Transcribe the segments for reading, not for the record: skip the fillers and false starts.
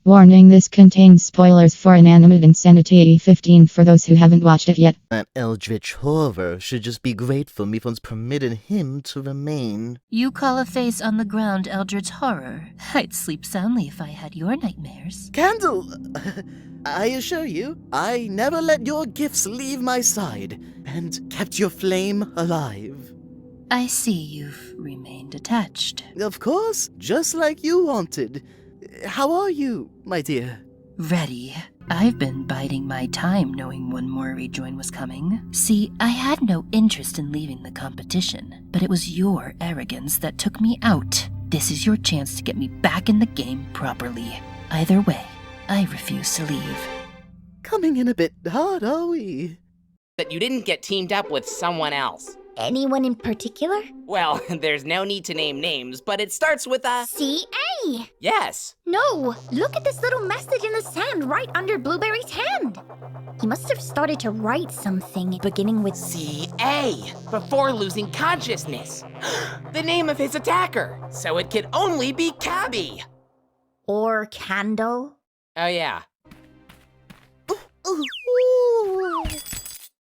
Warning, this contains spoilers for Inanimate Insanity E15 for those who haven't watched it yet. That eldritch horror should just be grateful Miphone's permitted him to remain. You call a face on the ground eldritch horror? I'd sleep soundly if I had your nightmares. Candle! I assure you, I never let your gifts leave my side, and kept your flame alive. I see you've remained attached. Of course, just like you wanted. How are you, my dear? Ready. I've been biding my time knowing one more rejoin was coming. See, I had no interest in leaving the competition, but it was your arrogance that took me out. This is your chance to get me back in the game properly. Either way, I refuse to leave. Coming in a bit hard, are we? That you didn't get teamed up with someone else. Anyone in particular? Well, there's no need to name names, but it starts with a... C.A. Yes. No, look at this little message in the sand right under Blueberry's hand. He must have started to write something beginning with C.A. before losing consciousness. The name of his attacker. So it could only be Cabby. Or Candle. Oh yeah. Ooh.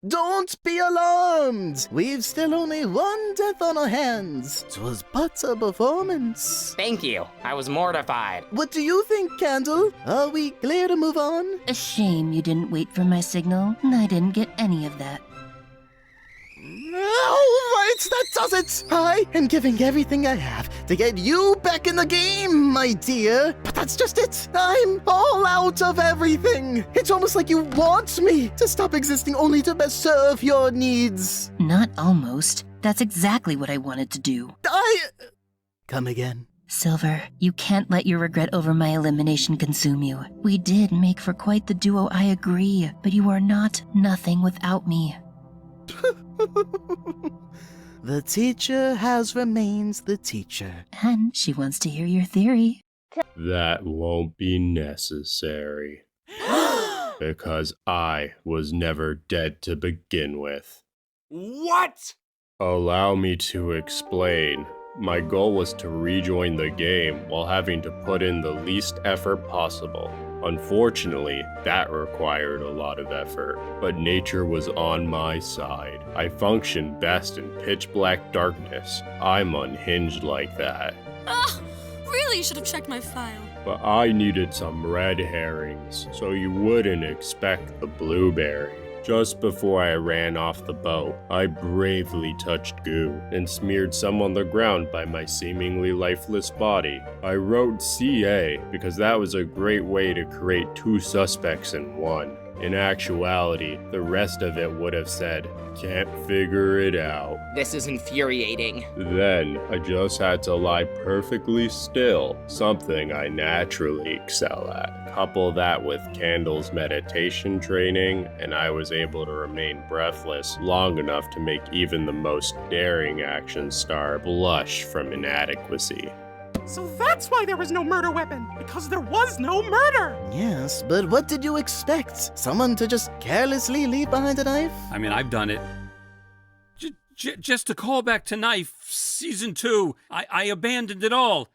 Don't be alarmed! We've still only one death on our hands. 'Twas but a performance. Thank you. I was mortified. What do you think, Candle? Are we clear to move on? A shame you didn't wait for my signal, and I didn't get any of that. All right, that does it! I am giving everything I have to get you back in the game, my dear. But that's just it. I'm all out of everything. It's almost like you want me to stop existing only to best serve your needs. Not almost. That's exactly what I wanted to do. Come again. Silver, you can't let your regret over my elimination consume you. We did make for quite the duo, I agree, but you are not nothing without me. The teacher has remained the teacher. And she wants to hear your theory. That won't be necessary. Because I was never dead to begin with. What? Allow me to explain. My goal was to rejoin the game while having to put in the least effort possible. Unfortunately, that required a lot of effort, but nature was on my side. I function best in pitch black darkness. I'm unhinged like that. Oh, really should have checked my file. But I needed some red herrings, so you wouldn't expect the blueberry. Just before I ran off the boat, I bravely touched goo and smeared some on the ground by my seemingly lifeless body. I wrote CA because that was a great way to create two suspects in one. In actuality, the rest of it would have said, "Can't figure it out." This is infuriating. Then, I just had to lie perfectly still, something I naturally excel at. Couple that with Candle's meditation training, and I was able to remain breathless long enough to make even the most daring action star blush from inadequacy. So that's why there was no murder weapon, because there was no murder! Yes, but what did you expect? Someone to just carelessly leave behind a knife? I mean, I've done it. Just to call back to Knife, Season 2, I abandoned it all.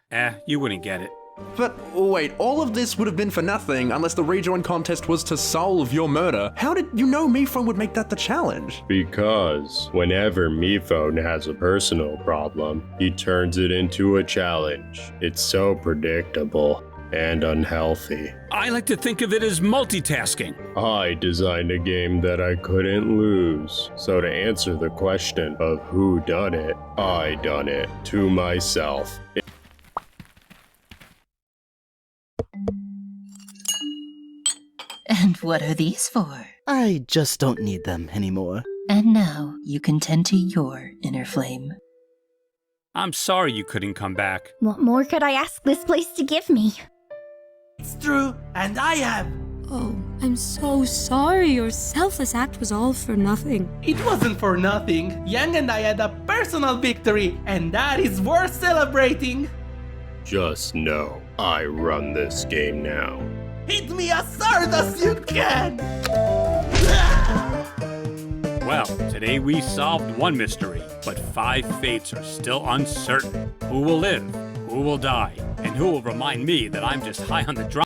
You wouldn't get it. But wait, all of this would have been for nothing unless the rejoin contest was to solve your murder. How did you know Miphone would make that the challenge? Because whenever Miphone has a personal problem, he turns it into a challenge. It's so predictable and unhealthy. I like to think of it as multitasking. I designed a game that I couldn't lose. So to answer the question of who done it, I done it to myself. And what are these for? I just don't need them anymore. And now you can tend to your inner flame. I'm sorry you couldn't come back. What more could I ask this place to give me? It's true, and I have. Oh, I'm so sorry. Your selfless act was all for nothing. It wasn't for nothing. Yang and I had a personal victory, and that is worth celebrating. Just know, I run this game now. Hit me as hard as you can! Well, today we solved one mystery, but 5 fates are still uncertain. Who will live? Who will die? And who will remind me that I'm just high on the drop?